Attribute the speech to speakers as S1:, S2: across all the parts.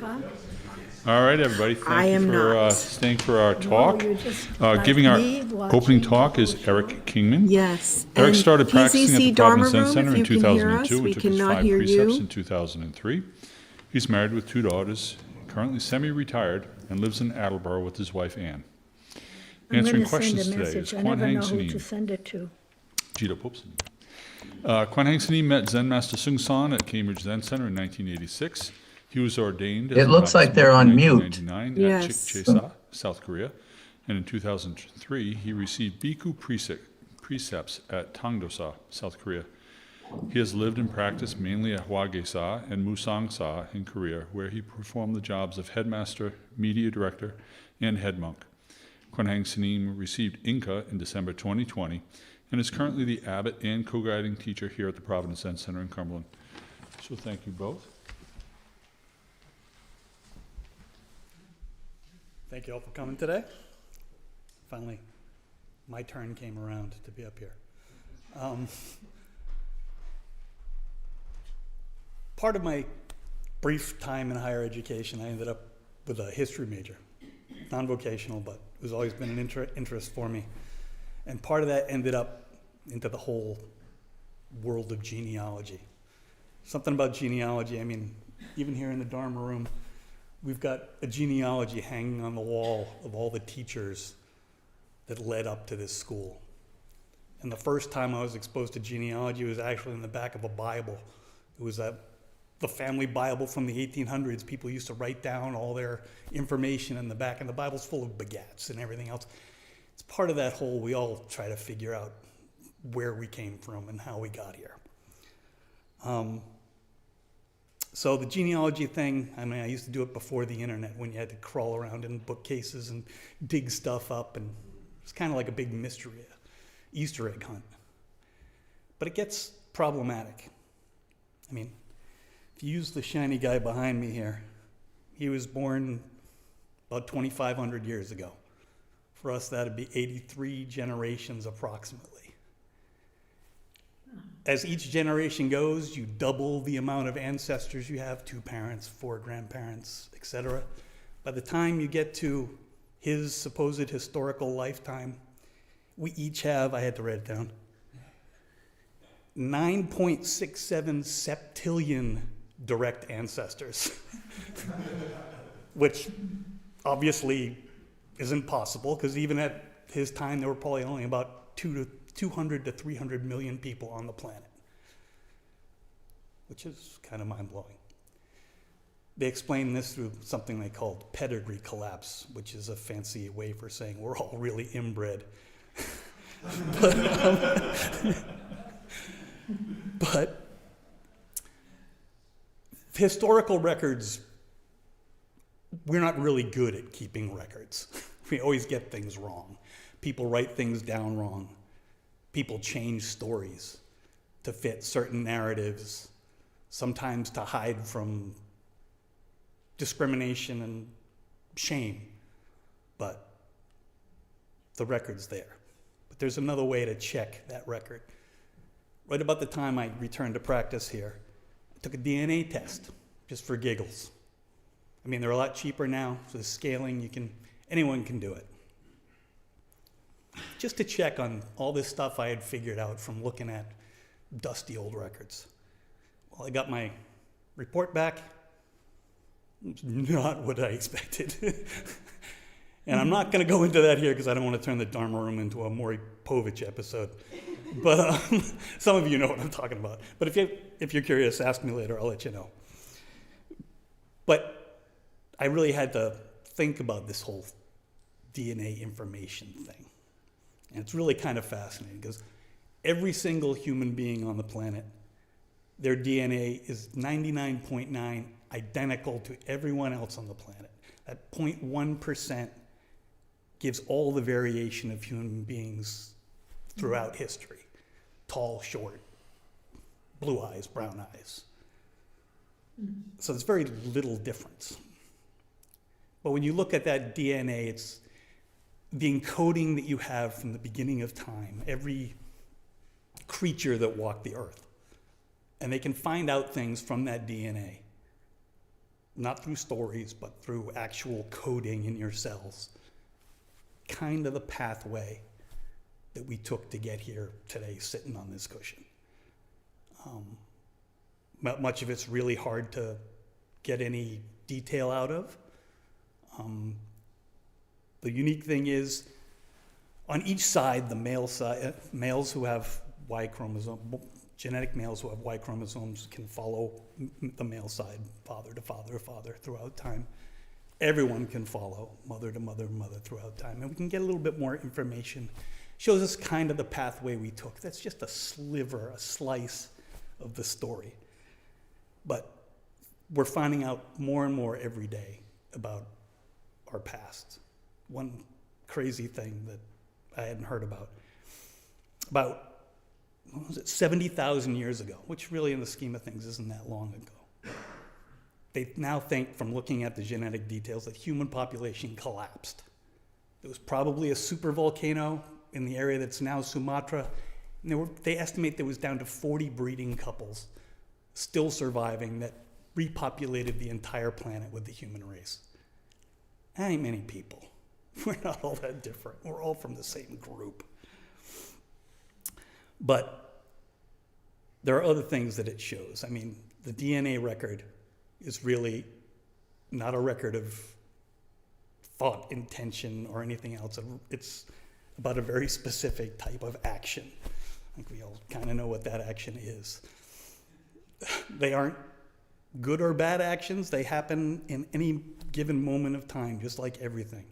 S1: All right, everybody. Thank you for staying for our talk. Giving our opening talk is Eric Kingman.
S2: Yes.
S1: Eric started practicing at the Providence Zen Center in
S2: if you can hear us,
S1: 2002
S2: we
S1: and took his
S2: cannot
S1: 5
S2: hear
S1: precepts
S2: you.
S1: in 2003. He's married with 2 daughters, currently semi-retired, and lives in Attleboro with his wife, Ann. Answering questions today is Kwan Haeng Sunim JDPS. Kwan Haeng Sunim met Zen Master Seung Sahn at Cambridge Zen Center in 1986. He was ordained as
S3: It looks like they're on mute.
S1: At
S2: Yes.
S1: Chik Chi Sa, South Korea, and in 2003 he received Bhikku precepts at Tong Do Sa, South Korea. He has lived and practiced mainly at Hwage Sa and Musang Sa in Korea, where he performed the jobs of headmaster, media director, and head monk. Kwan Haeng Sunim received Inka in December 2020 and is currently the abbot and co-guiding teacher here at the Providence Zen Center in Cumberland. So thank you both.
S4: Thank you all for coming today. Finally, my turn came around to be up here. Part of my brief time in higher education, I ended up with a history major. Non-vocational, but it was always been an interest for me. And part of that ended up into the whole world of genealogy. Something about genealogy, I mean, even here in the Dharma room, we've got a genealogy hanging on the wall of all the teachers that led up to this school. And the first time I was exposed to genealogy was actually in the back of a Bible. It was the family Bible from the 1800s. People used to write down all their information in the back, and the Bible's full of begats and everything else. It's part of that whole, we all try to figure out where we came from and how we got here. So the genealogy thing, I mean, I used to do it before the internet when you had to crawl around in bookcases and dig stuff up, and it's kind of like a big mystery, Easter egg hunt. But it gets problematic. I mean, if you use the shiny guy behind me here, he was born about 2,500 years ago. For us, that'd be 83 generations approximately. As each generation goes, you double the amount of ancestors you have, 2 parents, 4 grandparents, etc. By the time you get to his supposed historical lifetime, we each have, I had to write it down, 9.67 septillion direct ancestors, which obviously isn't possible, because even at his time, there were probably only about 200 to 300 million people on the planet, which is kind of mind-blowing. They explain this through something they called pedigree collapse, which is a fancy way for saying we're all really inbred. But historical records, we're not really good at keeping records. We always get things wrong. People write things down wrong. People change stories to fit certain narratives, sometimes to hide from discrimination and shame. But the record's there. But there's another way to check that record. Right about the time I returned to practice here, I took a DNA test, just for giggles. I mean, they're a lot cheaper now, so the scaling, anyone can do it. Just to check on all this stuff I had figured out from looking at dusty old records. Well, I got my report back. It's not what I expected. And I'm not going to go into that here because I don't want to turn the Dharma room into a Maury Povich episode. But some of you know what I'm talking about. But if you're curious, ask me later. I'll let you know. But I really had to think about this whole DNA information thing. And it's really kind of fascinating because every single human being on the planet, their DNA is 99.9 identical to everyone else on the planet. That 0.1% gives all the variation of human beings throughout history. Tall, short, blue eyes, brown eyes. So there's very little difference. But when you look at that DNA, it's the encoding that you have from the beginning of time, every creature that walked the earth. And they can find out things from that DNA not through stories, but through actual coding in your cells, kind of the pathway that we took to get here today, sitting on this cushion. Much of it's really hard to get any detail out of. The unique thing is, on each side, the males who have Y chromosome, genetic males who have Y chromosomes can follow the male side, father to father to father throughout time. Everyone can follow mother to mother, mother throughout time. And we can get a little bit more information. Shows us kind of the pathway we took. That's just a sliver, a slice of the story. But we're finding out more and more every day about our past. One crazy thing that I hadn't heard about, what was it, 70,000 years ago, which really in the scheme of things isn't that long ago. They now think, from looking at the genetic details, that human population collapsed. There was probably a super volcano in the area that's now Sumatra, and they estimate there was down to 40 breeding couples still surviving that repopulated the entire planet with the human race. That ain't many people. We're not all that different. We're all from the same group. But there are other things that it shows. I mean, the DNA record is really not a record of thought, intention, or anything else. It's about a very specific type of action. I think we all kind of know what that action is. They aren't good or bad actions. They happen in any given moment of time, just like everything.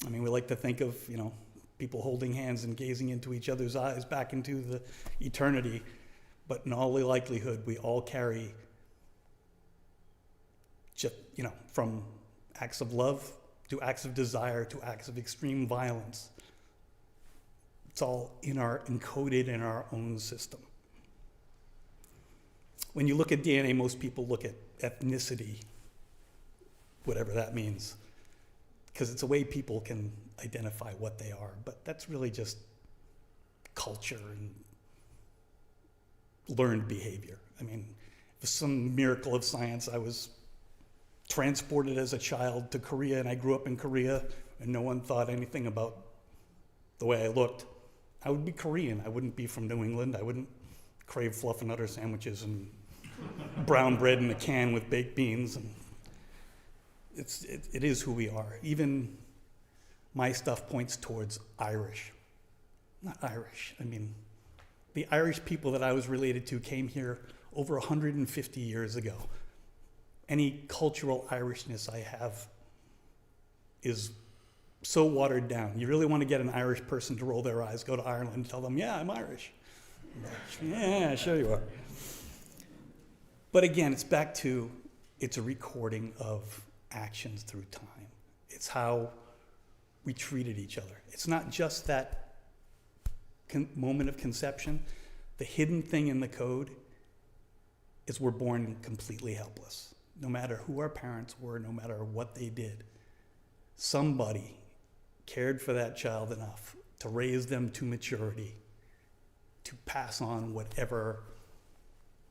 S4: I mean, we like to think of, people holding hands and gazing into each other's eyes back into the eternity, but in all likelihood, we all carry just, from acts of love to acts of desire to acts of extreme violence. It's all encoded in our own system. When you look at DNA, most people look at ethnicity, whatever that means, because it's a way people can identify what they are. But that's really just culture and learned behavior. I mean, for some miracle of science, I was transported as a child to Korea, and I grew up in Korea, and no one thought anything about the way I looked. I would be Korean. I wouldn't be from New England. I wouldn't crave fluff and udder sandwiches and brown bread in a can with baked beans. And it is who we are. Even my stuff points towards Irish. Not Irish. I mean, the Irish people that I was related to came here over 150 years ago. Any cultural Irishness I have is so watered down. You really want to get an Irish person to roll their eyes, go to Ireland and tell them, yeah, I'm Irish. Yeah, sure you are. But again, it's back to, it's a recording of actions through time. It's how we treated each other. It's not just that moment of conception. The hidden thing in the code is we're born completely helpless. No matter who our parents were, no matter what they did, somebody cared for that child enough to raise them to maturity, to pass on whatever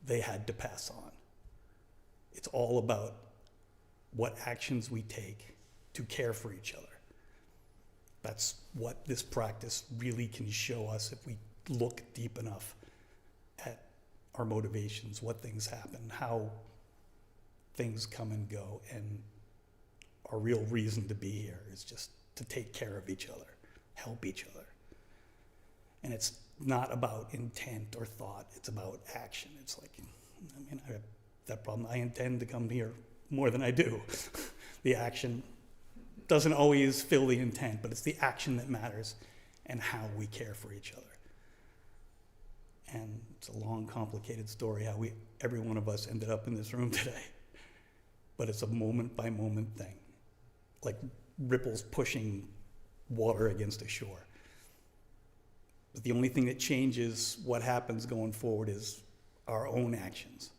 S4: they had to pass on. It's all about what actions we take to care for each other. That's what this practice really can show us if we look deep enough at our motivations, what things happen, how things come and go, and our real reason to be here is just to take care of each other, help each other. And it's not about intent or thought, it's about action. It's like, I have that problem. I intend to come here more than I do. The action doesn't always fill the intent, but it's the action that matters and how we care for each other. And it's a long, complicated story how every one of us ended up in this room today. But it's a moment by moment thing, like ripples pushing water against a shore. But the only thing that changes what happens going forward is our own actions,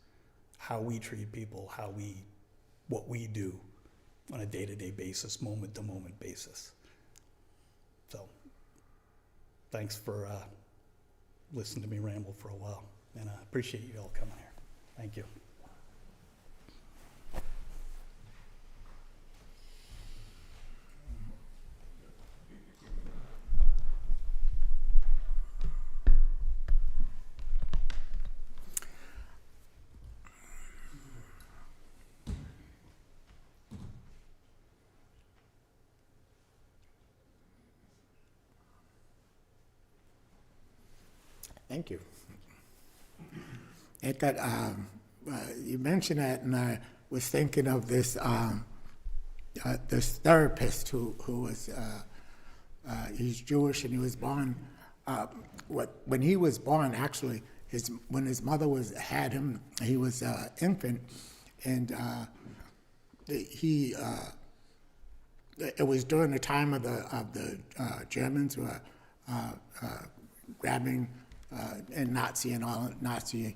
S4: how we treat people, what we do on a day-to-day basis, moment-to-moment basis. So, thanks for listening to me ramble for a while, and I appreciate you all coming here. Thank you.
S2: Thank you. It got, you mentioned that, and I was thinking of this this therapist who was he's Jewish, and he was born. When he was born, actually, when his mother had him, he was an infant, and it was during the time of the Germans who were grabbing and Nazism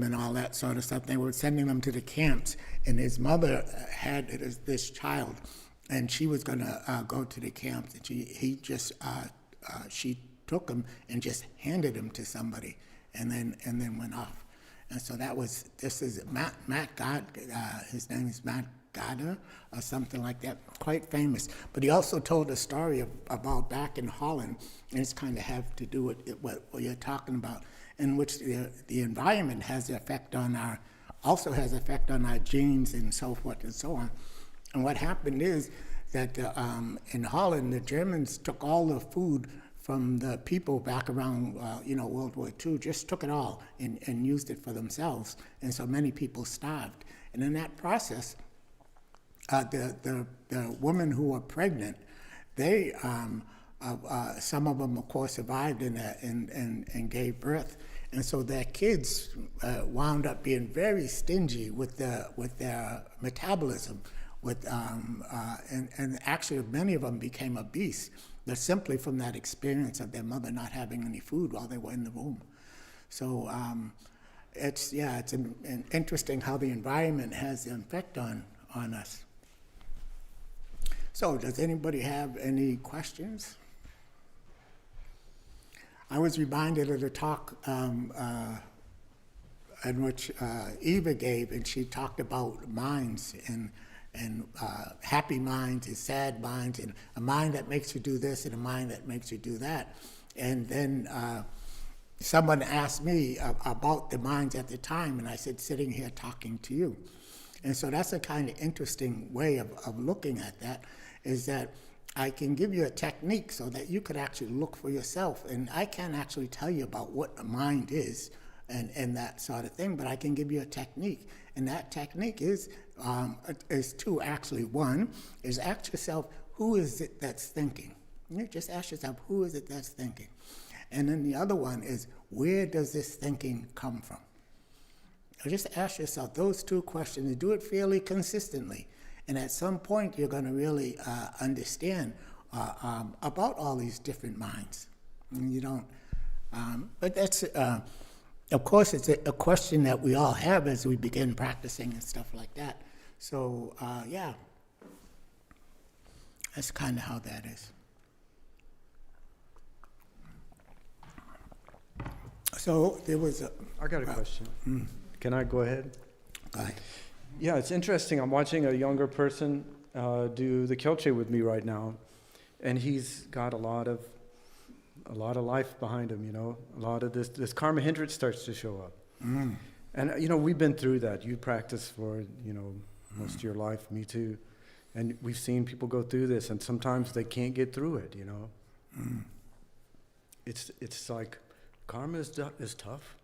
S2: and all that sort of stuff. They were sending them to the camps, and his mother had this child, and she was going to go to the camps, and she took him and just handed him to somebody, and then went off. And so this is Matt God, his name is Matt Gada or something like that, quite famous. But he also told a story about back in Holland, and it's kind of have to do with what you're talking about, in which the environment has effect on our genes and so forth and so on. And what happened is that in Holland, the Germans took all the food from the people back around, World War II, just took it all and used it for themselves. And so many people starved. And in that process, the women who were pregnant, they, some of them, of course, survived and gave birth. And so their kids wound up being very stingy with their metabolism, and actually many of them became obese. They're simply from that experience of their mother not having any food while they were in the womb. So it's interesting how the environment has an effect on us. So does anybody have any questions? I was reminded of the talk in which Eva gave, and she talked about minds and happy minds and sad minds, and a mind that makes you do this and a mind that makes you do that. And then someone asked me about the minds at the time, and I said, sitting here talking to you. And so that's a kind of interesting way of looking at that, is that I can give you a technique so that you could actually look for yourself. And I can't actually tell you about what a mind is and that sort of thing, but I can give you a technique. And that technique is two, actually. One is ask yourself, who is it that's thinking? You just ask yourself, who is it that's thinking? And then the other one is, where does this thinking come from? So just ask yourself those two questions and do it fairly consistently. And at some point, you're going to really understand about all these different minds. And you don't, but that's, of course, it's a question that we all have as we begin practicing and stuff like that. So, that's kind of how that is. So there was a...
S5: I got a question. Can I go ahead?
S2: Go ahead.
S5: Yeah, it's interesting. I'm watching a younger person do the Kyoche with me right now, and he's got a lot of life behind him. A lot of this karma hindrance starts to show up, and we've been through that. You practice for most of your life, me too, and we've seen people go through this, and sometimes they can't get through it. It's like karma is tough.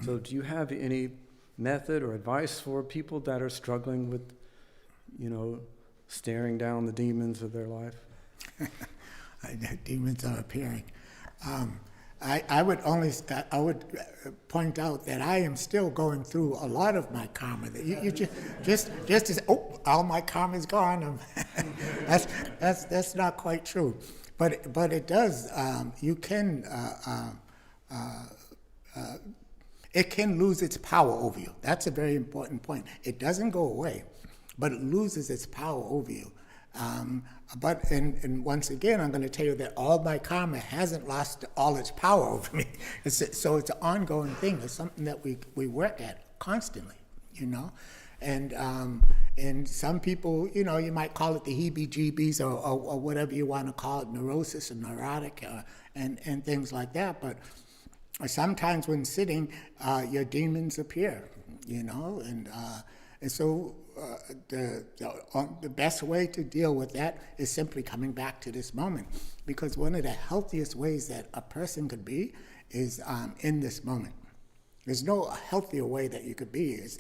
S5: So do you have any method or advice for people that are struggling with, staring down the demons of their life?
S2: Demons are appearing. I would point out that I am still going through a lot of my karma. That you just as all my karma is gone. That's not quite true, but it does. You can. It can lose its power over you. That's a very important point. It doesn't go away, but it loses its power over you. But once again, I'm going to tell you that all my karma hasn't lost all its power over me. So it's an ongoing thing. It's something that we work at constantly, And some people, you might call it the heebie-jeebies or whatever you want to call it, neurosis or neurotic and things like that. But sometimes when sitting, your demons appear, and so the best way to deal with that is simply coming back to this moment, because one of the healthiest ways that a person could be is in this moment. There's no healthier way that you could be. It's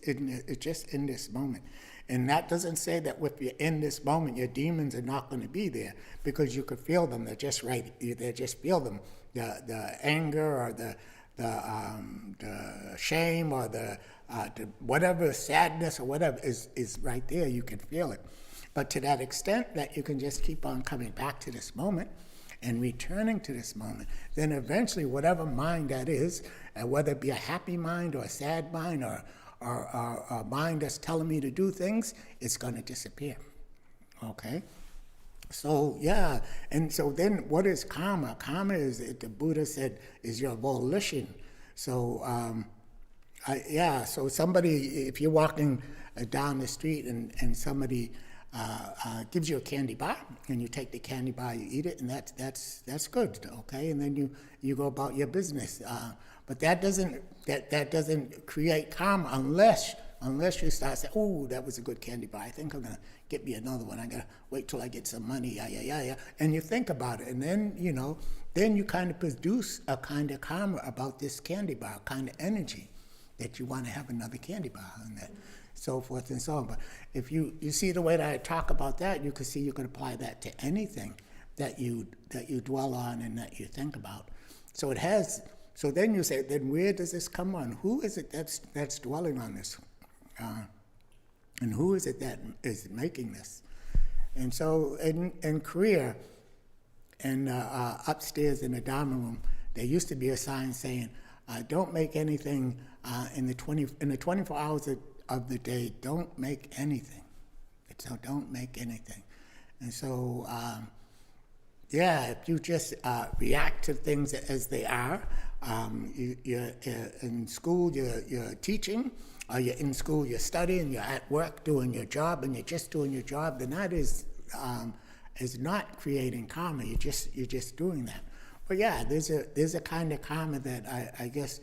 S2: just in this moment. And that doesn't say that if you're in this moment, your demons are not going to be there, because you could feel them. They're just right. They just feel them. The anger or the shame or the whatever sadness or whatever is right there. You can feel it. But to that extent that you can just keep on coming back to this moment and returning to this moment, then eventually whatever mind that is, whether it be a happy mind or a sad mind or a mind that's telling me to do things, it's going to disappear. Okay? So, yeah, and so then what is karma? Karma is, the Buddha said, is your volition. So, so somebody, if you're walking down the street and somebody gives you a candy bar, and you take the candy bar, you eat it, and that's good, okay? And then you go about your business. But that doesn't create karma unless you start saying, oh, that was a good candy bar. I think I'm gonna get me another one. I gotta wait till I get some money. Yeah. And you think about it, and then then you kind of produce a kind of karma about this candy bar, kind of energy that you want to have another candy bar, and that, so forth and so on. But if you see the way that I talk about that, you can see you can apply that to anything that you dwell on and that you think about. So it has. So then you say, then where does this come on? Who is it that's dwelling on this? And who is it that is making this? And so in Korea, and upstairs in the Dharma room, there used to be a sign saying, don't make anything in the 24 hours of the day, don't make anything. So don't make anything. And so, if you just react to things as they are, you're in school, you're teaching, or you're in school, you're studying, you're at work doing your job, and you're just doing your job, then that is not creating karma. You're just doing that. But yeah, there's a kind of karma that I guess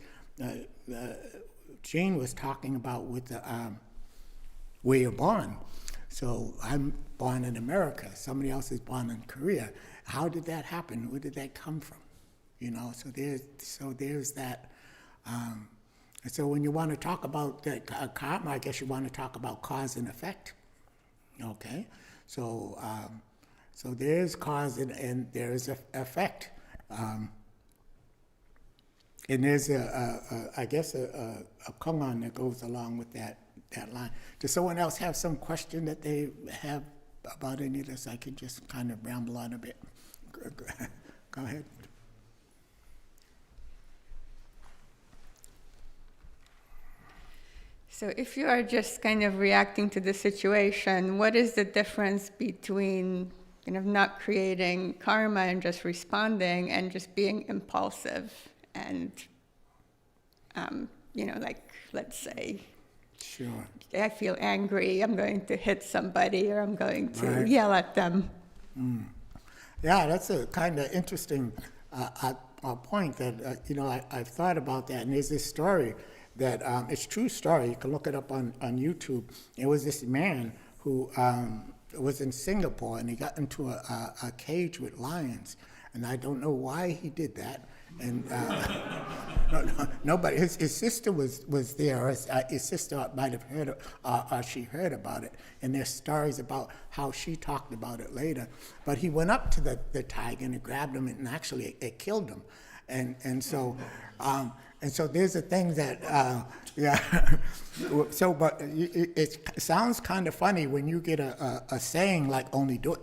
S2: Gene was talking about with the where you're born. So I'm born in America. Somebody else is born in Korea. How did that happen? Where did that come from? So there's that. And so when you want to talk about that karma, I guess you want to talk about cause and effect. Okay, so there's cause and there's effect, and there's I guess a Kingman that goes along with that line. Does someone else have some question that they have about any of this? I can just kind of ramble on a bit. Go ahead.
S6: So if you are just kind of reacting to the situation, what is the difference between kind of not creating karma and just responding and just being impulsive and, like, let's say,
S2: Sure.
S6: I feel angry, I'm going to hit somebody or I'm going to
S2: Right.
S6: yell at them.
S2: Yeah, that's a kind of interesting point that, I've thought about that. And there's this story that, it's a true story, you can look it up on YouTube. It was this man who was in Singapore, and he got into a cage with lions. And I don't know why he did that. And nobody, his sister was there. His sister might have heard, she heard about it. And there's stories about how she talked about it later. But he went up to the tiger and grabbed him, and actually it killed him. And so there's a thing that, So, but it sounds kind of funny when you get a saying like "only do it."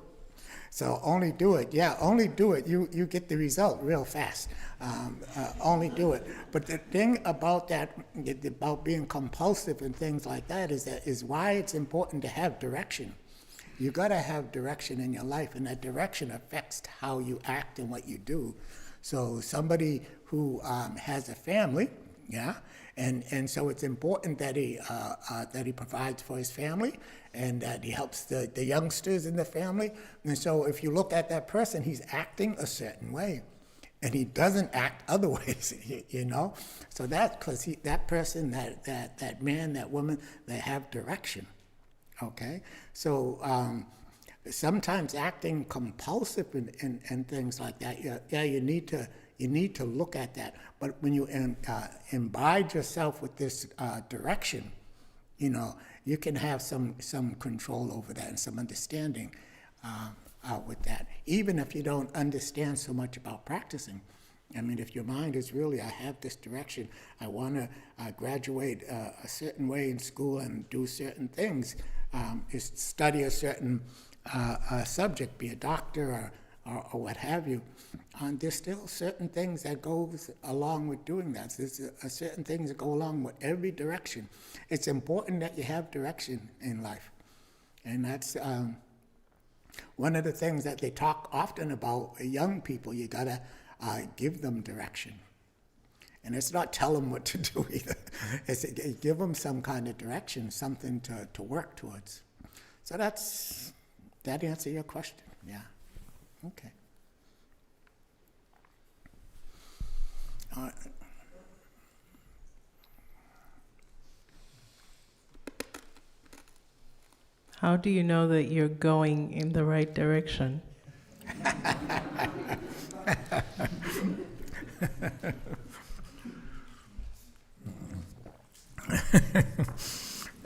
S2: So only do it. Yeah, only do it. You get the result real fast. Only do it. But the thing about that, about being compulsive and things like that, is why it's important to have direction. You got to have direction in your life, and that direction affects how you act and what you do. So somebody who has a family, and so it's important that he provides for his family, and that he helps the youngsters in the family. And so if you look at that person, he's acting a certain way, and he doesn't act other ways, So that's because that person, that man, that woman, they have direction, okay? So sometimes acting compulsive and things like that, you need to You need to look at that. But when you imbibe yourself with this direction, you can have some control over that and some understanding with that. Even if you don't understand so much about practicing. I mean, if your mind is really, I have this direction, I want to graduate a certain way in school and do certain things, is study a certain subject, be a doctor or what have you. There's still certain things that goes along with doing that. There's certain things that go along with every direction. It's important that you have direction in life. And that's one of the things that they talk often about young people. You gotta give them direction. And it's not tell them what to do either. It's give them some kind of direction, something to work towards. So that answer your question? Yeah. Okay.
S7: How do you know that you're going in the right direction?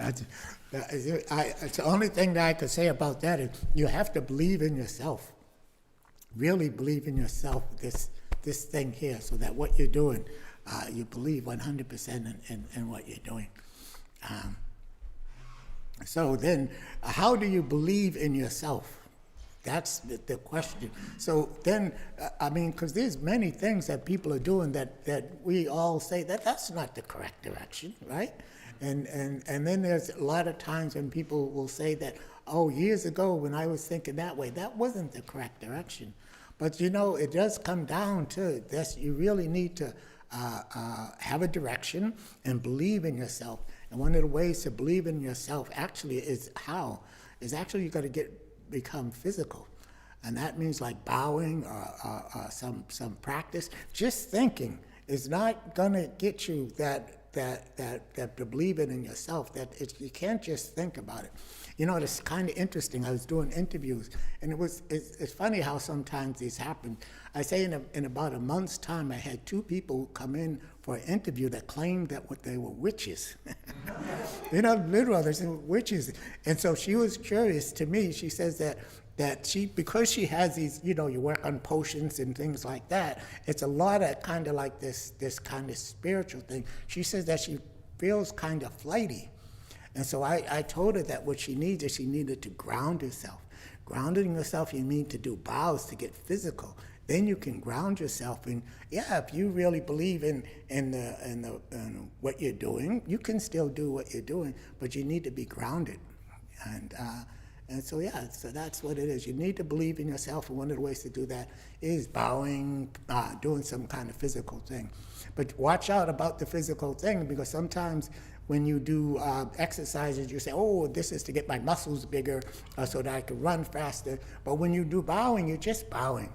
S2: It's the only thing that I could say about that is you have to believe in yourself. Really believe in yourself, this thing here, so that what you're doing, you believe 100% in what you're doing. So then, how do you believe in yourself? That's the question. So then, I mean, because there's many things that people are doing that we all say that's not the correct direction, right? And then there's a lot of times when people will say that, oh, years ago when I was thinking that way, that wasn't the correct direction. But it does come down to this. You really need to have a direction and believe in yourself. And one of the ways to believe in yourself actually is actually you got to become physical. And that means like bowing or some practice. Just thinking is not going to get you that believing in yourself. You can't just think about it. It's kind of interesting. I was doing interviews, and it's funny how sometimes these happen. I say in about a month's time, I had 2 people come in for an interview that claimed that they were witches. Literally, they said witches. And so she was curious to me. She says that she, because she has these, you work on potions and things like that, it's a lot of kind of like this kind of spiritual thing. She says that she feels kind of flighty. And so I told her that what she needs is she needed to ground herself. Grounding yourself, you need to do bows to get physical. Then you can ground yourself. And if you really believe in what you're doing, you can still do what you're doing, but you need to be grounded. And so that's what it is. You need to believe in yourself, and one of the ways to do that is bowing, doing some kind of physical thing. But watch out about the physical thing, because sometimes when you do exercises, you say, oh, this is to get my muscles bigger so that I can run faster. But when you do bowing, you're just bowing,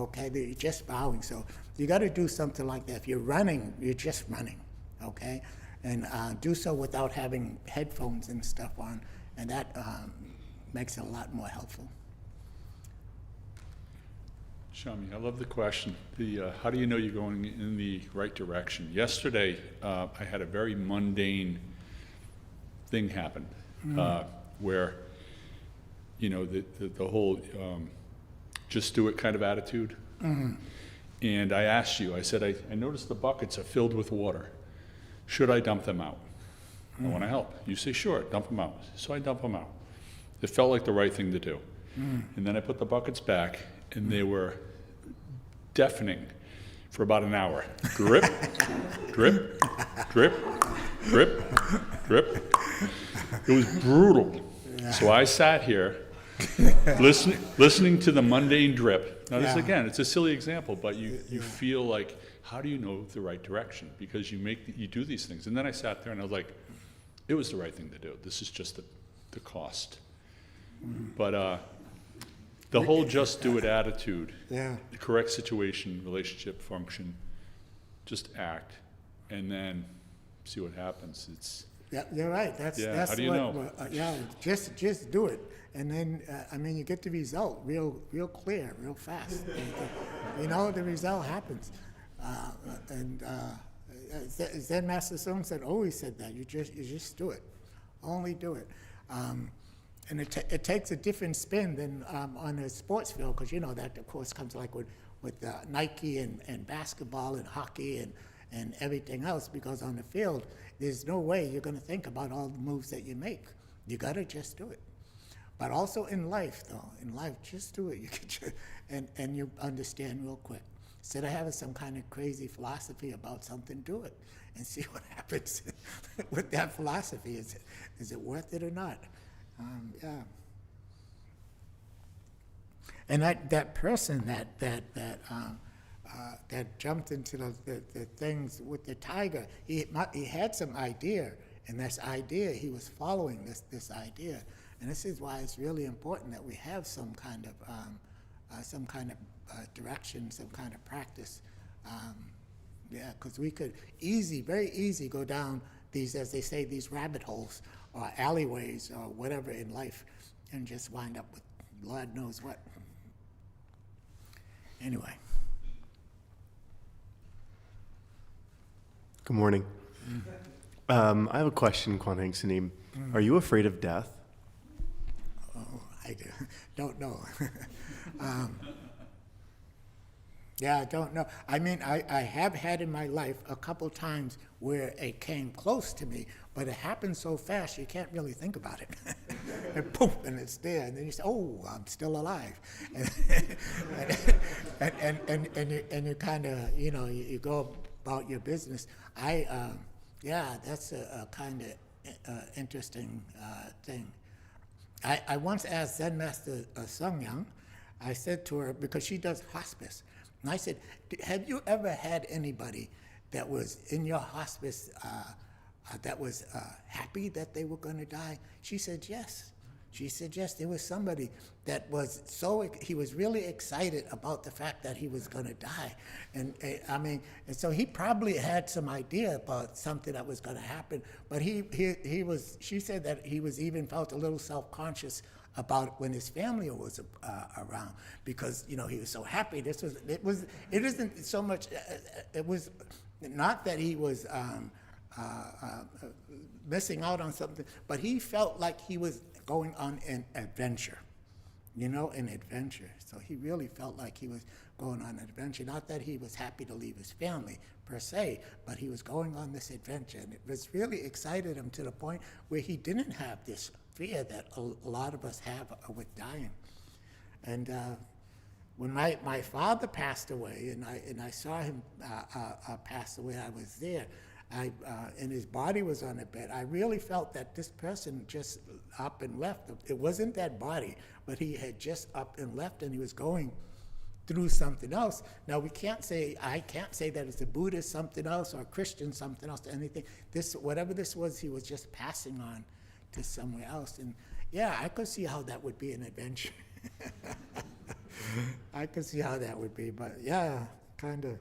S2: okay? You're just bowing. So you got to do something like that. If you're running, you're just running, okay? And do so without having headphones and stuff on, and that makes it a lot more helpful.
S1: Shami, I love the question. How do you know you're going in the right direction? Yesterday, I had a very mundane thing happen where, the whole just do it kind of attitude. And I asked you, I said, I noticed the buckets are filled with water. Should I dump them out? I want to help. You say, sure, dump them out. So I dump them out. It felt like the right thing to do. And then I put the buckets back, and they were deafening for about an hour. Drip, drip, drip, drip, drip. It was brutal. So I sat here listening to the mundane drip. Now this, again, it's a silly example, but you feel like, how do you know the right direction? Because you do these things. And then I sat there and I was like, it was the right thing to do. This is just the cost. But the whole just do it attitude, the correct situation, relationship, function, just act, and then see what happens.
S2: You're right. That's
S1: how do you know?
S2: Just do it, and then you get the result real clear, real fast. You know, the result happens. Zen Master Seung Sahn always said that. You just do it. Only do it. And it takes a different spin than on a sports field, because you know that, of course, comes like with Nike and basketball and hockey and everything else, because on the field, there's no way you're going to think about all the moves that you make. You got to just do it. But also in life, though, just do it. You can and you understand real quick. Instead of having some kind of crazy philosophy about something, do it and see what happens with that philosophy. Is it worth it or not? Yeah. And that person that jumped into the things with the tiger, he had some idea, and this idea, he was following this idea. And this is why it's really important that we have some kind of direction, some kind of practice. Because we could very easy go down these, as they say, these rabbit holes or alleyways or whatever in life, and just wind up with Lord knows what. Anyway.
S8: Good morning. I have a question, Kwan Haeng Sunim. Are you afraid of death?
S2: Oh, I don't know. Yeah, I don't know. I mean, I have had in my life a couple times where it came close to me, but it happened so fast you can't really think about it. And poof, and it's there, and then you say, "Oh, I'm still alive," and you kind of, you know, you go about your business. That's a kind of interesting thing. I once asked Zen Master Seung Sahn. I said to her, because she does hospice, and I said, "Have you ever had anybody that was in your hospice that was happy that they were going to die?" She said, "Yes." She said, "Yes, there was somebody that was he was really excited about the fact that he was going to die." And and so he probably had some idea about something that was going to happen, but she said that he was even felt a little self-conscious about when his family was around, because, you know, he was so happy. It isn't so much, it was not that he was missing out on something, but he felt like he was going on an adventure, an adventure. So he really felt like he was going on an adventure. Not that he was happy to leave his family per se, but he was going on this adventure, and it was really excited him to the point where he didn't have this fear that a lot of us have with dying. And when my father passed away, and I saw him pass away, I was there. And his body was on the bed. I really felt that this person just up and left. It wasn't that body, but he had just up and left, and he was going through something else. Now I can't say that it's a Buddhist something else or a Christian something else, anything. Whatever this was, he was just passing on to somewhere else. And yeah, I could see how that would be an adventure. I could see how that would be, but yeah, kind of.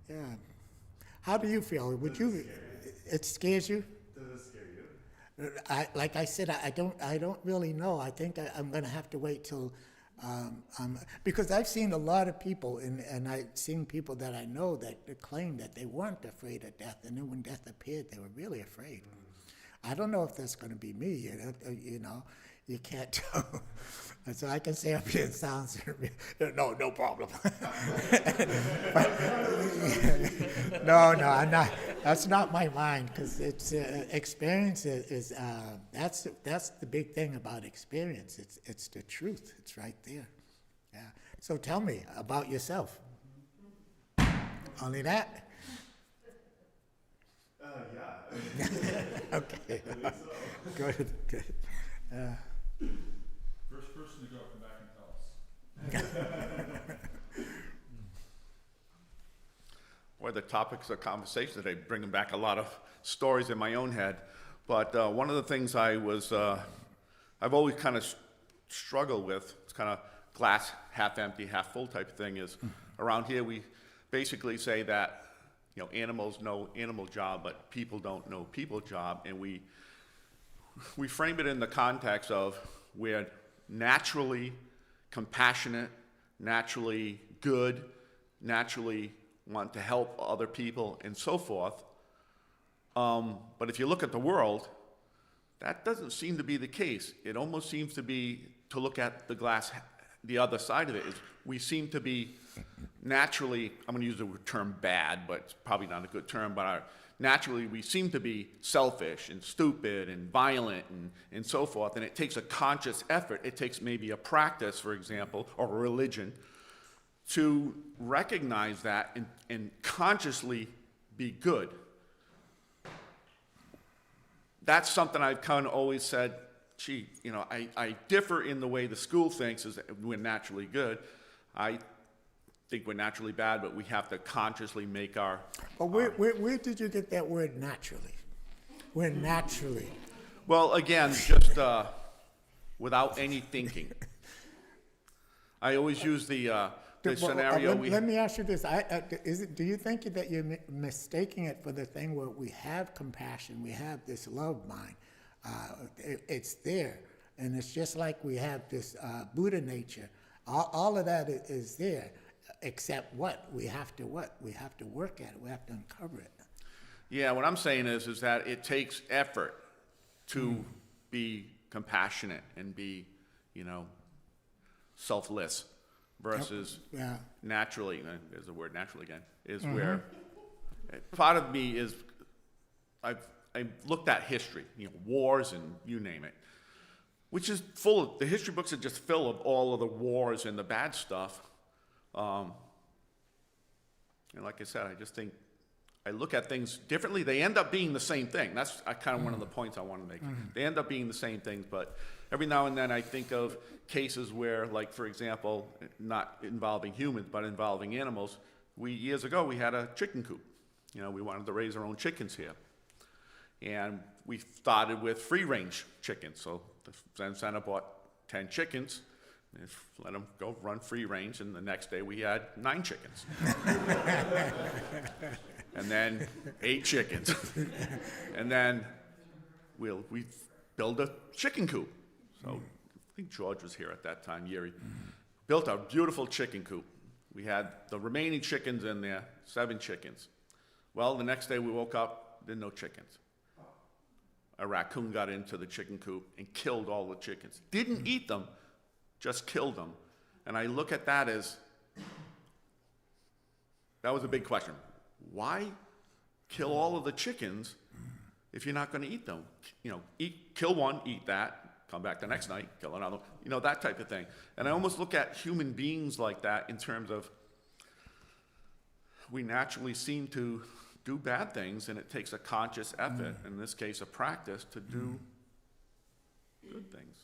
S2: Yeah. How do you feel? It scares you?
S8: Does it scare you?
S2: Like I said, I don't really know. I think I'm going to have to wait till, because I've seen a lot of people, and I've seen people that I know that claim that they weren't afraid of death, and then when death appeared, they were really afraid. I don't know if that's going to be me. You can't tell. So I can say up here, it sounds, no problem. No, I'm not. That's not my mind, because it's experience is that's the big thing about experience. It's the truth. It's right there. Yeah. So tell me about yourself. Only that?
S8: Yeah.
S2: Okay. Good.
S1: First person to go, come back and tell us.
S9: Well, the topics of conversation today, bringing back a lot of stories in my own head. But one of the things I've always kind of struggled with, it's kind of glass half empty, half full type of thing, is around here we basically say that, animals know animal job, but people don't know people job, and we frame it in the context of we're naturally compassionate, naturally good, naturally want to help other people, and so forth. But if you look at the world, that doesn't seem to be the case. It almost seems to be, to look at the glass, the other side of it, is we seem to be naturally, I'm going to use the term bad, but it's probably not a good term, but naturally we seem to be selfish and stupid and violent and so forth, and it takes a conscious effort. It takes maybe a practice, for example, or a religion, to recognize that and consciously be good. That's something I've kind of always said, gee, you know, I differ in the way the school thinks is that we're naturally good. I think we're naturally bad, but we have to consciously make our...
S2: But where did you get that word naturally? We're naturally.
S9: Well, again, just without any thinking. I always use the scenario
S2: Let me ask you this. Do you think that you're mistaking it for the thing where we have compassion, we have this love mind? It's there. And it's just like we have this Buddha nature. All of that is there, except what? We have to work at it. We have to uncover it.
S9: Yeah, what I'm saying is that it takes effort to be compassionate and be, you know, selfless. Versus naturally, there's the word naturally again, is where part of me is, I've looked at history, you know, wars and you name it, which is full of, the history books are just full of all of the wars and the bad stuff. And like I said, I just think, I look at things differently. They end up being the same thing. That's kind of one of the points I want to make. They end up being the same things, but every now and then I think of cases where, like, for example, not involving humans, but involving animals. Years ago, we had a chicken coop. You know, we wanted to raise our own chickens here. And we started with free-range chickens. So the Zen Center bought 10 chickens, and let them go run free-range, and the next day we had 9 chickens. And then 8 chickens. And then we build a chicken coop. So I think George was here at that time, Yeri. Built a beautiful chicken coop. We had the remaining chickens in there, 7 chickens. Well, the next day we woke up, there were no chickens. A raccoon got into the chicken coop and killed all the chickens. Didn't eat them, just killed them. And I look at that as, that was a big question. Why kill all of the chickens if you're not going to eat them? You know, kill one, eat that, come back the next night, kill another, you know, that type of thing. And I almost look at human beings like that in terms of, we naturally seem to do bad things, and it takes a conscious effort, in this case a practice, to do good things.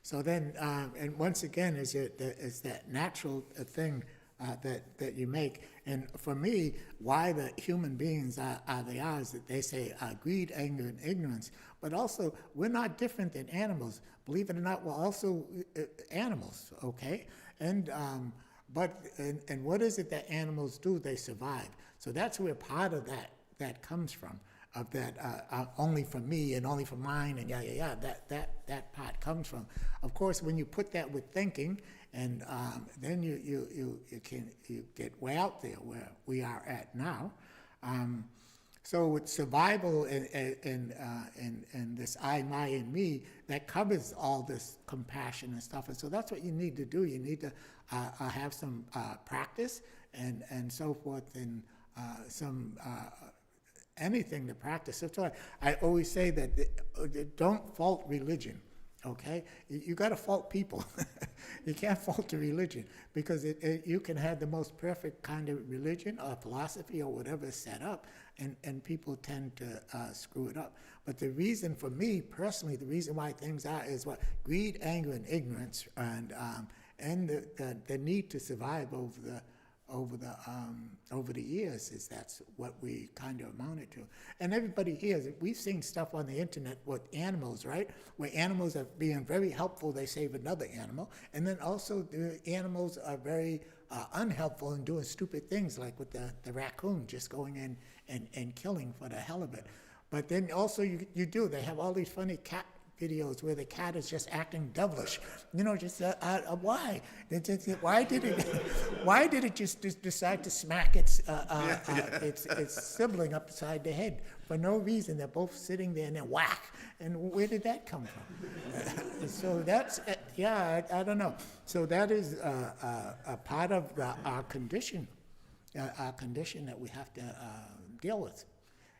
S2: So then, and once again, is that natural thing that you make. And for me, why the human beings are they are is that they say greed, anger, and ignorance. But also, we're not different than animals. Believe it or not, we're also animals, okay? And and what is it that animals do? They survive. So that's where part of that comes from, of that only for me and only for mine and that part comes from. Of course, when you put that with thinking, and then you get way out there where we are at now. So with survival and this I, my, and me, that covers all this compassion and stuff. And so that's what you need to do. You need to have some practice and so forth, and some anything to practice. That's why I always say that don't fault religion. Okay, you got to fault people. You can't fault the religion, because you can have the most perfect kind of religion or philosophy or whatever is set up, and people tend to screw it up. But the reason for me personally, the reason why things are is what greed, anger, and ignorance, and the need to survive over the years is that's what we kind of amounted to. And everybody here, we've seen stuff on the internet with animals, right? Where animals are being very helpful, they save another animal. And then also the animals are very unhelpful and doing stupid things, like with the raccoon just going in and killing for the hell of it. But then also they have all these funny cat videos where the cat is just acting devilish. You know, just why? Why did it just decide to smack its sibling upside the head for no reason? They're both sitting there and then whack. And where did that come from? So that's I don't know. So that is a part of our condition that we have to deal with.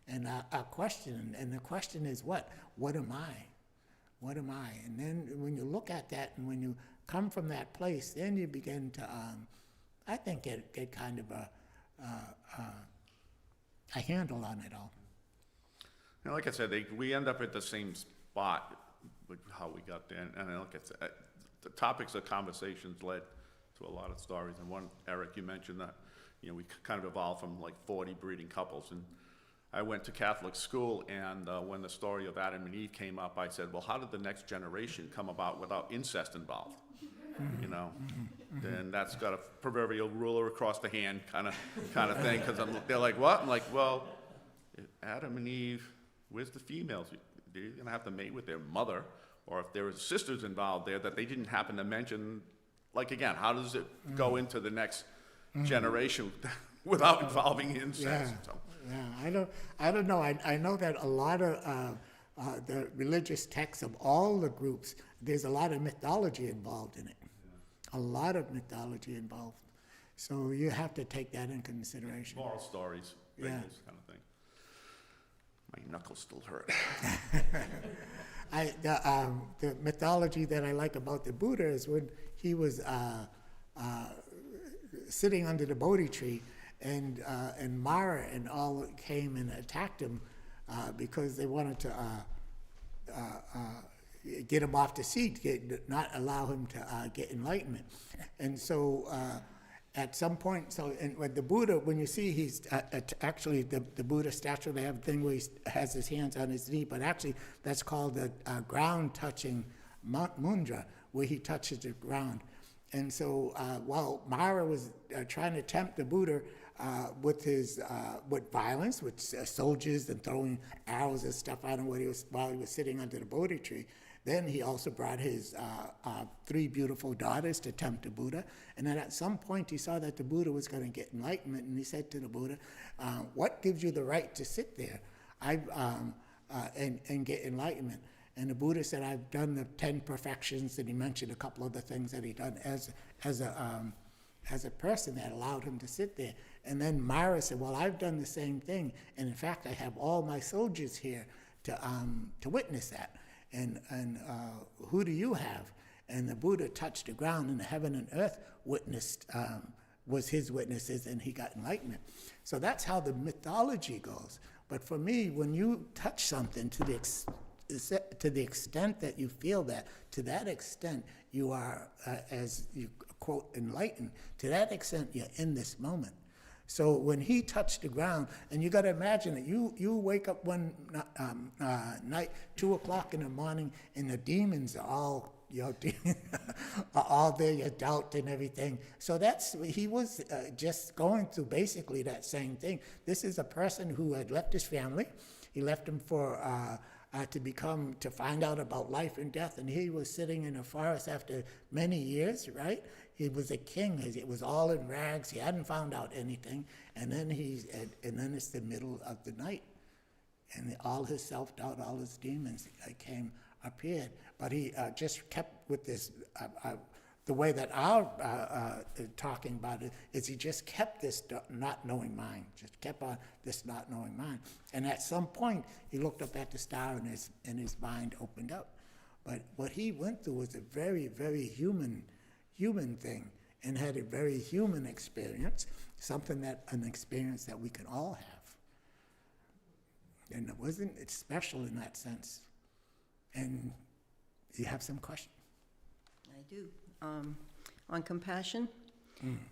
S2: And our question, and the question is what? What am I? What am I? And then when you look at that, and when you come from that place, then you begin to, I think, get kind of a handle on it all.
S9: And like I said, we end up at the same spot with how we got there. And like I said, the topics of conversations led to a lot of stories. And one, Eric, you mentioned that, you know, we kind of evolved from like 40 breeding couples. And I went to Catholic school, and when the story of Adam and Eve came up, I said, well, how did the next generation come about without incest involved? You know, then that's got a proverbial ruler across the hand kind of thing, because they're like, what? I'm like, well, if Adam and Eve, where's the females? They're going to have to mate with their mother, or if there were sisters involved there that they didn't happen to mention, like, again, how does it go into the next generation without involving incest?
S2: Yeah.
S9: So.
S2: Yeah, I don't know. I know that a lot of the religious texts of all the groups, there's a lot of mythology involved in it. A lot of mythology involved. So you have to take that in consideration.
S9: Moral stories,
S2: Yeah.
S9: fables, kind of thing. My knuckles still hurt.
S2: The mythology that I like about the Buddha is when he was sitting under the Bodhi tree, and Mara and all came and attacked him because they wanted to get him off the seat, not allow him to get enlightenment. And so at some point, when the Buddha, when you see he's actually the Buddha statue, they have a thing where he has his hands on his knee, but actually that's called the ground touching mudra, where he touches the ground. And so while Mara was trying to tempt the Buddha with violence, with soldiers and throwing arrows and stuff at him while he was sitting under the Bodhi tree, then he also brought his 3 beautiful daughters to tempt the Buddha. And then at some point he saw that the Buddha was going to get enlightenment, and he said to the Buddha, what gives you the right to sit there and get enlightenment? And the Buddha said, I've done the 10 perfections, and he mentioned a couple of the things that he done as a person that allowed him to sit there. And then Mara said, well, I've done the same thing, and in fact, I have all my soldiers here to witness that. And who do you have? And the Buddha touched the ground, and the heaven and earth witnessed, was his witnesses, and he got enlightenment. So that's how the mythology goes. But for me, when you touch something to the extent that you feel that, to that extent you are, as you quote, enlightened, to that extent you're in this moment. So when he touched the ground, and you got to imagine that you wake up one night, 2 o'clock in the morning, and the demons are all, are all there, your doubt and everything. So he was just going through basically that same thing. This is a person who had left his family. He left them to find out about life and death, and he was sitting in a forest after many years, right? He was a king. It was all in rags. He hadn't found out anything, and then it's the middle of the night, and all his self-doubt, all his demons appeared. But he just kept with this. The way that our talking about it is, he just kept this not knowing mind, just kept on this not knowing mind. And at some point, he looked up at the star, and his mind opened up. But what he went through was a very, very human thing, and had a very human experience, an experience that we can all have. And it's special in that sense. And you have some question?
S10: I do. On compassion.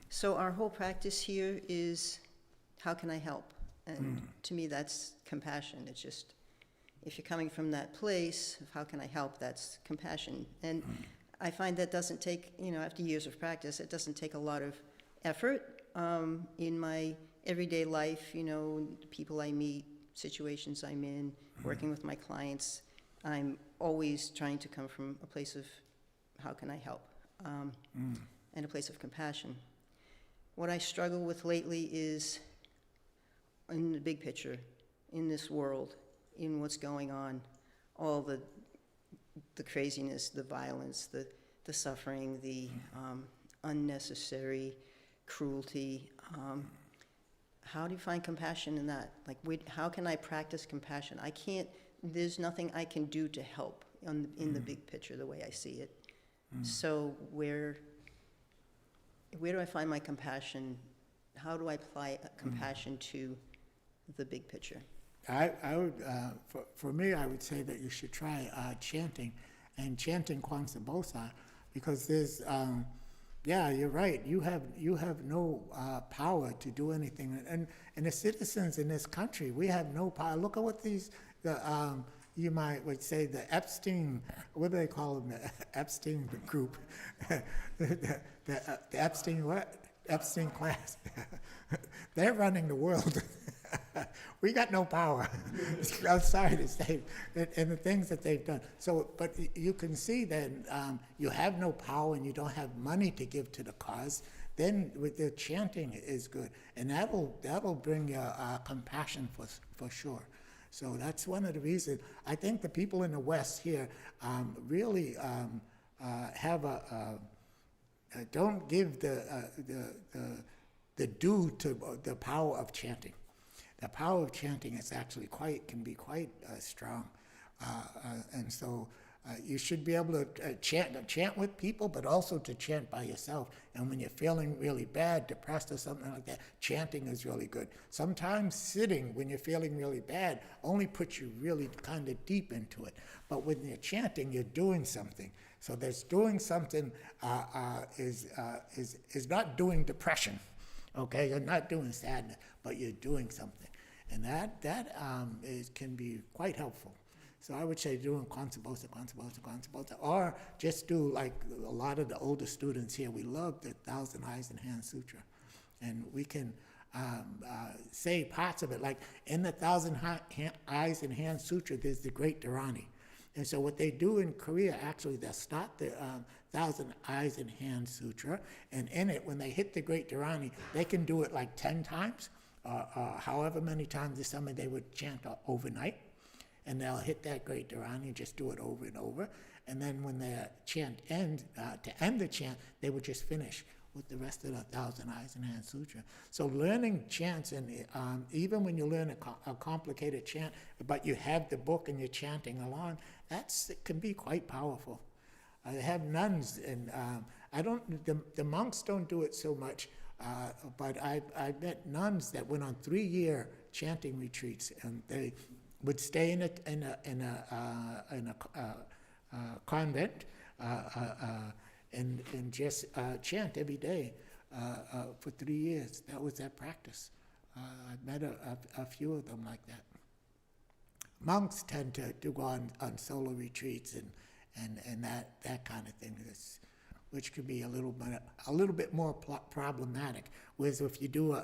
S10: So our whole practice here is, how can I help? And to me, that's compassion. It's just, if you're coming from that place of how can I help, that's compassion. And I find that doesn't take, after years of practice, it doesn't take a lot of effort in my everyday life, people I meet, situations I'm in, working with my clients. I'm always trying to come from a place of how can I help, and a place of compassion. What I struggle with lately is in the big picture, in this world, in what's going on, all the craziness, the violence, the suffering, the unnecessary cruelty. How do you find compassion in that? Like, how can I practice compassion? I can't, there's nothing I can do to help in the big picture, the way I see it. So where do I find my compassion? How do I apply compassion to the big picture?
S2: I would, for me, I would say that you should try chanting, and chanting Kwan Do Sa, because there's, yeah, you're right. You have no power to do anything, and the citizens in this country, we have no power. Look at what you would say the Epstein, what do they call them? The Epstein group, the Epstein what? Epstein class. They're running the world. We got no power. I'm sorry to say, and the things that they've done. So, but you can see that you have no power and you don't have money to give to the cause. Then with the chanting is good, and that'll bring compassion for sure. So that's one of the reasons. I think the people in the West here really have don't give the due to the power of chanting. The power of chanting is actually can be quite strong, and so you should be able to chant with people, but also to chant by yourself. And when you're feeling really bad, depressed or something like that, chanting is really good. Sometimes sitting when you're feeling really bad only puts you really kind of deep into it. But when you're chanting, you're doing something. So there's doing something is not doing depression. Okay, you're not doing sadness, but you're doing something, and that can be quite helpful. So I would say doing Kwan Do Sa, or just do like a lot of the older students here. We love the Thousand Eyes and Hands Sutra, and we can say parts of it. Like in the Thousand Eyes and Hands Sutra, there's the Great Dharani. And so what they do in Korea, actually, they'll start the Thousand Eyes and Hands Sutra, and in it, when they hit the Great Dharani, they can do it like 10 times, however many times this summer they would chant overnight, and they'll hit that Great Dharani and just do it over and over. And then when the chant ends, to end the chant, they would just finish with the rest of the Thousand Eyes and Hands Sutra. So learning chants, and even when you learn a complicated chant, but you have the book and you're chanting along, it can be quite powerful. I have nuns, and the monks don't do it so much, but I met nuns that went on 3-year chanting retreats, and they would stay in a convent, and just chant every day for 3 years. That was their practice. I met a few of them like that. Monks tend to go on solo retreats and that kind of thing, which could be a little bit more problematic. Whereas if you do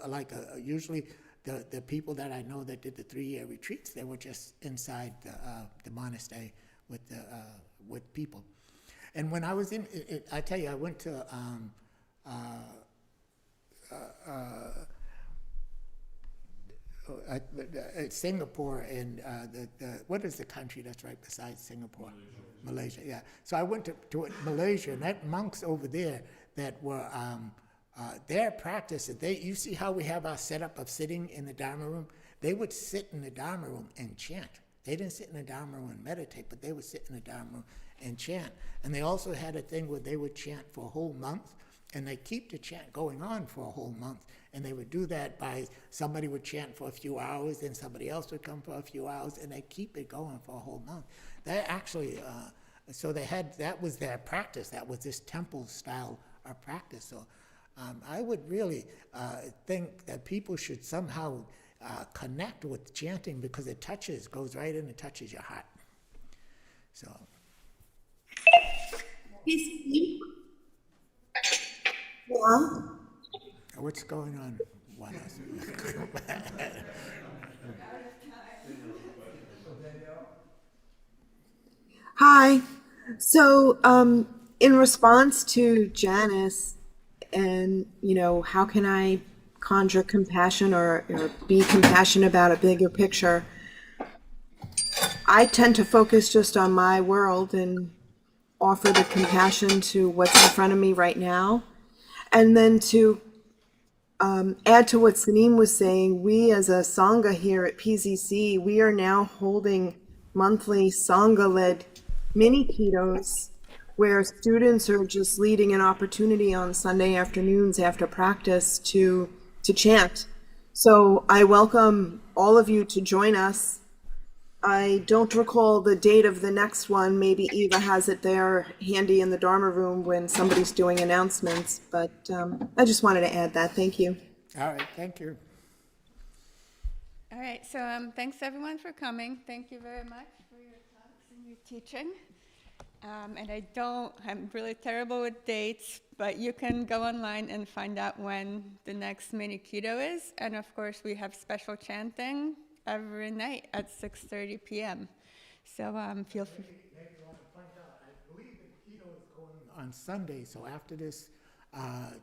S2: usually the people that I know that did the 3-year retreats, they were just inside the monastery with people. And when I was I tell you, I went to Singapore, and what is the country that's right beside Singapore? Malaysia, yeah. So I went to Malaysia, and that monks over there that were their practice. You see how we have our setup of sitting in the Dharma room? They would sit in the Dharma room and chant. They didn't sit in the Dharma room and meditate, but they would sit in the Dharma room and chant. And they also had a thing where they would chant for a whole month, and they keep the chant going on for a whole month. And they would do that by somebody would chant for a few hours, then somebody else would come for a few hours, and they keep it going for a whole month. They actually, so that was their practice. That was this temple style of practice. So I would really think that people should somehow connect with chanting, because it goes right in and touches your heart. So. What's going on?
S11: Hi. So, in response to Janice, and how can I conjure compassion or be compassionate about a bigger picture? I tend to focus just on my world and offer the compassion to what's in front of me right now. And then to add to what Sanim was saying, we as a Sangha here at PZC, we are now holding monthly Sangha-led mini ketos where students are just leading an opportunity on Sunday afternoons after practice to chant. So I welcome all of you to join us. I don't recall the date of the next one. Maybe Eva has it there handy in the Dharma room when somebody's doing announcements, but I just wanted to add that. Thank you.
S2: All right, thank you.
S6: All right, so thanks everyone for coming. Thank you very much for your talks and your teaching. And I'm really terrible with dates, but you can go online and find out when the next mini keto is. And of course, we have special chanting every night at 6:30 p.m. So feel free.
S2: Maybe you want to point out, I believe the keto is going on Sunday, so after this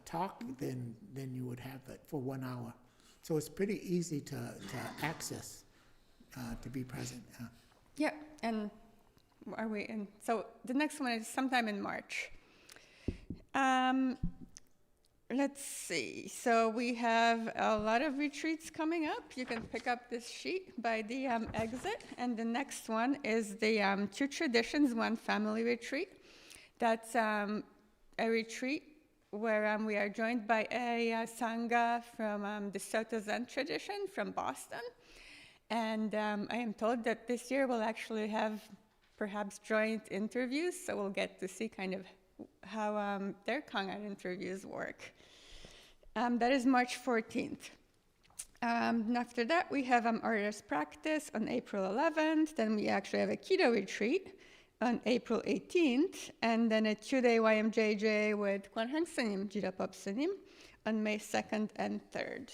S2: talk, then you would have it for 1 hour. So it's pretty easy to access, to be present.
S6: Yeah, and are we in? So the next one is sometime in March. Let's see. So we have a lot of retreats coming up. You can pick up this sheet by the exit. And the next one is the Two Traditions, One Family retreat. That's a retreat where we are joined by a Sangha from the Soto Zen tradition from Boston. And I am told that this year we'll actually have perhaps joint interviews, so we'll get to see kind of how their Kangan interviews work. That is March 14th. And after that, we have artist practice on April 11th. Then we actually have a keto retreat on April 18th, and then a 2-day YMJJ with Kwan Haeng Sunim JDPS on May 2nd and 3rd.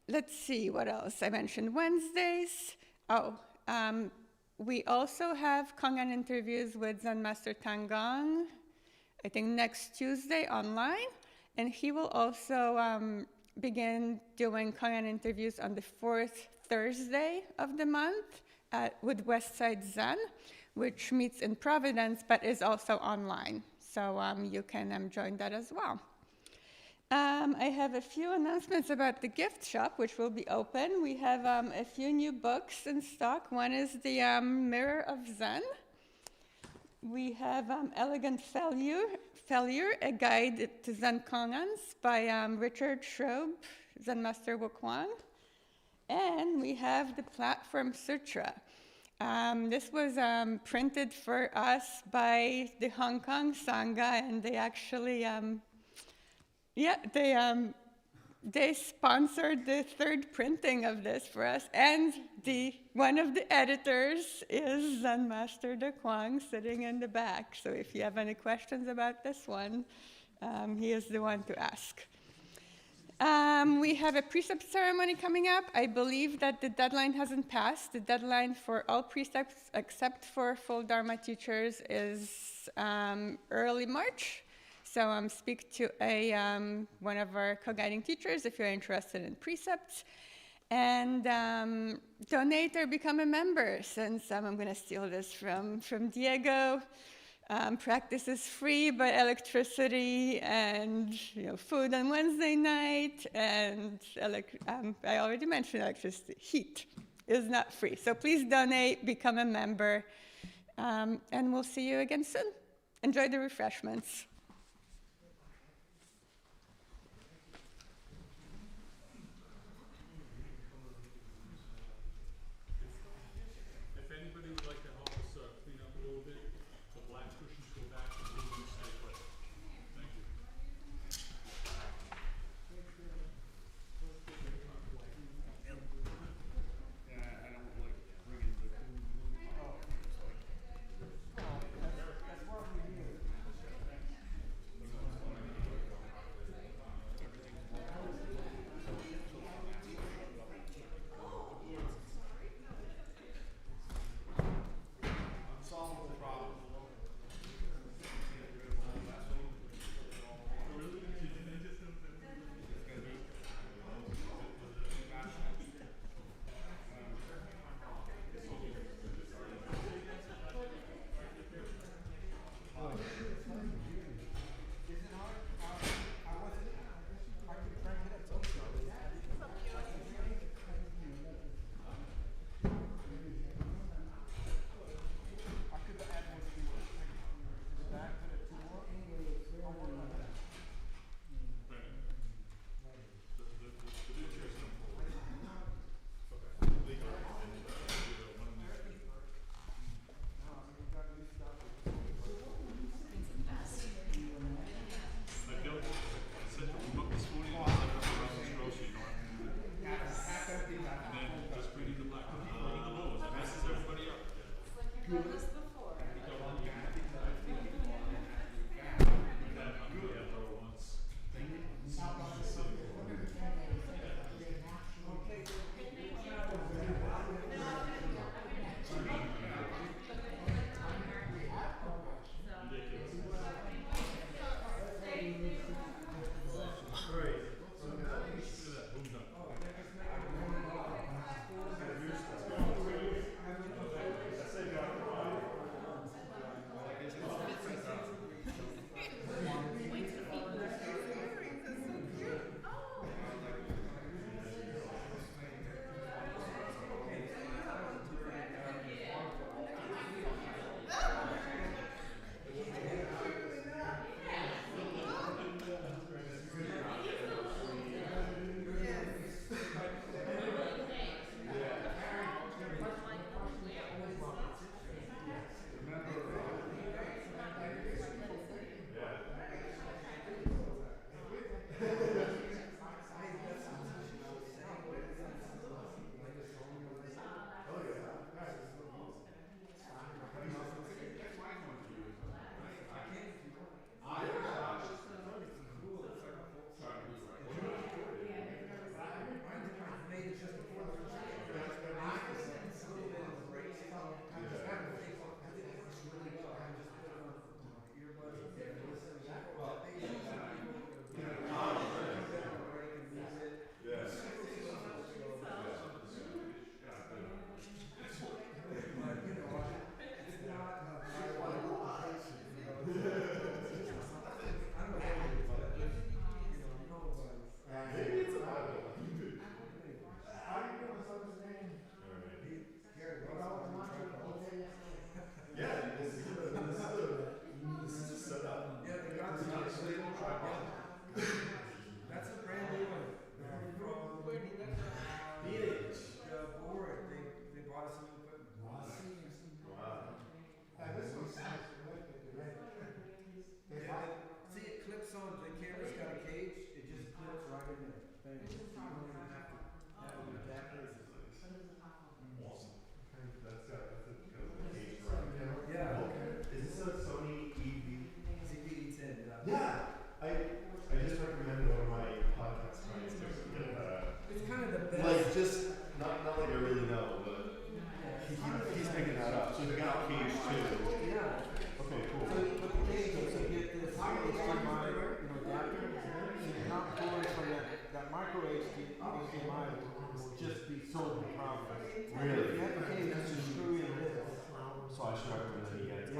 S6: Let's see, what else? I mentioned Wednesdays. We also have Kangan interviews with Zen Master Tangang, I think next Tuesday online, and he will also begin doing Kangan interviews on the 4th Thursday of the month with Westside Zen, which meets in Providence but is also online. So you can join that as well. I have a few announcements about the gift shop, which will be open. We have a few new books in stock. One is the Mirror of Zen. We have Elegant Failure, a guide to Zen Kongans by Richard Schroeb, Zen Master Wukong. And we have the Platform Sutra. This was printed for us by the Hong Kong Sangha, and they actually they sponsored the third printing of this for us, and one of the editors is Zen Master De Kwang sitting in the back. So if you have any questions about this one, he is the one to ask. We have a precept ceremony coming up. I believe that the deadline hasn't passed. The deadline for all precepts except for full Dharma teachers is early March. So speak to one of our co-guiding teachers if you're interested in precepts. And donate or become a member, since I'm going to steal this from Diego. Practice is free, but electricity and food on Wednesday night, and I already mentioned electricity, heat is not free. So please donate, become a member, and we'll see you again soon. Enjoy the refreshments.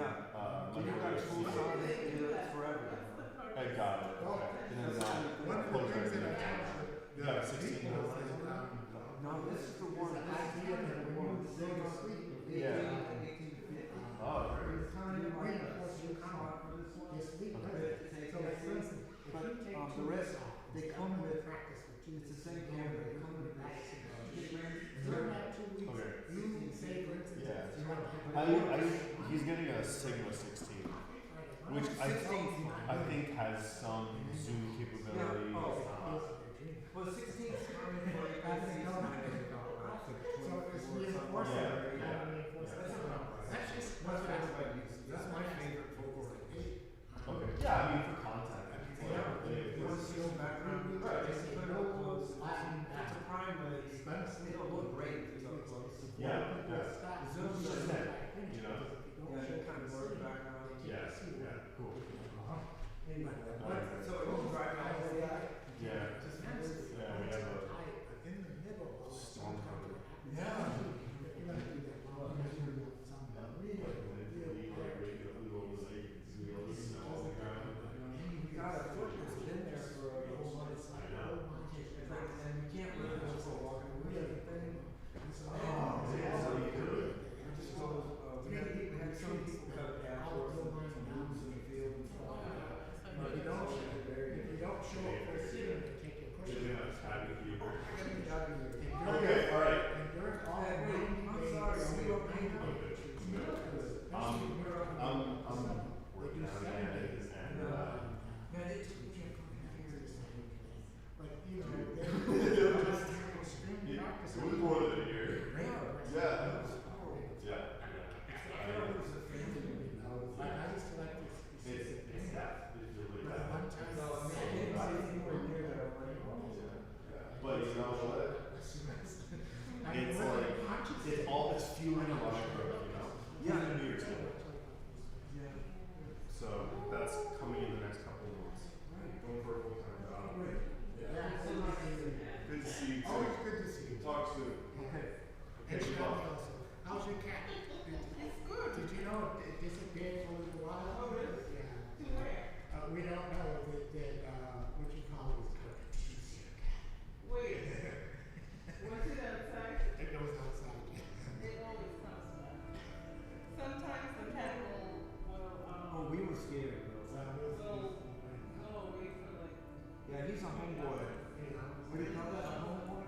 S8: So you got a full song forever. I got it. Okay. And then
S2: One of the things that I tell
S8: you got a 16
S2: people
S8: hours?
S2: is,
S5: No, this is the one.
S2: the idea that when you go to sleep,
S8: Yeah. Oh, great.
S2: you kind of reinforce your sleep rhythm. So like for instance, if you take
S5: the
S2: two
S5: rest,
S2: songs,
S5: they
S2: and
S5: come
S2: I'm gonna
S5: with-
S2: practice for 2
S5: it's the
S2: weeks,
S5: same
S2: and
S5: camera,
S2: they
S5: they
S2: come
S5: come
S2: with
S5: with
S2: practice.
S5: this.
S2: During that 2 weeks,
S8: Okay.
S2: you say for instance,
S8: Yeah.
S2: you want to
S8: He's getting a Sigma 16, which I think has some zoom capabilities.
S5: Well, 16 is coming for you.
S2: So it's reinforcing. That's just one aspect. That's my favorite vocal.
S8: Okay. Yeah, I mean for content.
S5: You want to see the background?
S8: Right.
S5: It's a prime, but it'll look great if it's up close.
S8: Yeah.
S5: The zoom's just that.
S8: You know.
S5: Yeah, you kind of blur the background.
S8: Yeah. Yeah. Cool.
S5: Anyway, so it won't drive out the way.
S8: Yeah. Yeah. We have a
S2: In the middle of
S8: storm cover.
S5: Yeah. We got a foot that's been there for a whole month.
S8: I know.
S5: And we can't really go for a walk and we have a thing.
S8: So you could.
S5: We had some people cut it out for some moves in the field and stuff. But we don't,
S2: If you don't show up for a sitting, they take your cushion.
S8: Okay, all right.
S2: And during all
S5: Hey, wait,
S2: 90
S5: I'm
S2: days,
S5: sorry,
S2: you
S5: we
S2: don't
S5: don't
S2: pay
S5: need
S2: the
S5: to-
S2: pictures.
S8: I'm working out again, and
S5: Man, it took me a couple years.
S2: But, you know, they're just extreme practice.
S8: it was more than a year.
S5: Yeah.
S8: Yeah. Yeah.
S2: I used to like this.
S8: It's that. It's really
S2: But
S8: bad.
S2: one time,
S5: No, I mean, I didn't see anywhere near that. I'm like,
S8: But you know what?
S2: I mean,
S8: It's
S2: when
S8: like
S2: I'm conscious-
S8: it's fueling a lot of growth, you know.
S5: Yeah.
S8: Even New Year's Eve.
S5: yeah.
S8: So that's coming in the next couple of months. Going for a full time job.
S2: Yeah, so
S8: Good to see you. Too.
S2: always good to see you.
S8: Talk soon.
S2: Okay.
S8: Okay,
S2: Hey,
S8: good luck.
S2: how's your cat? It's good. Did you know it disappeared for a little while? Oh, really? Yeah. We don't know if it did, what you call it is correct.
S12: Wait, what's it outside?
S2: It goes outside.
S12: It always comes back. Sometimes the cat
S5: Oh, we were scared, bro.
S12: will go away for like.
S5: Yeah, he's a homeboy. What do you call that? A homeboy?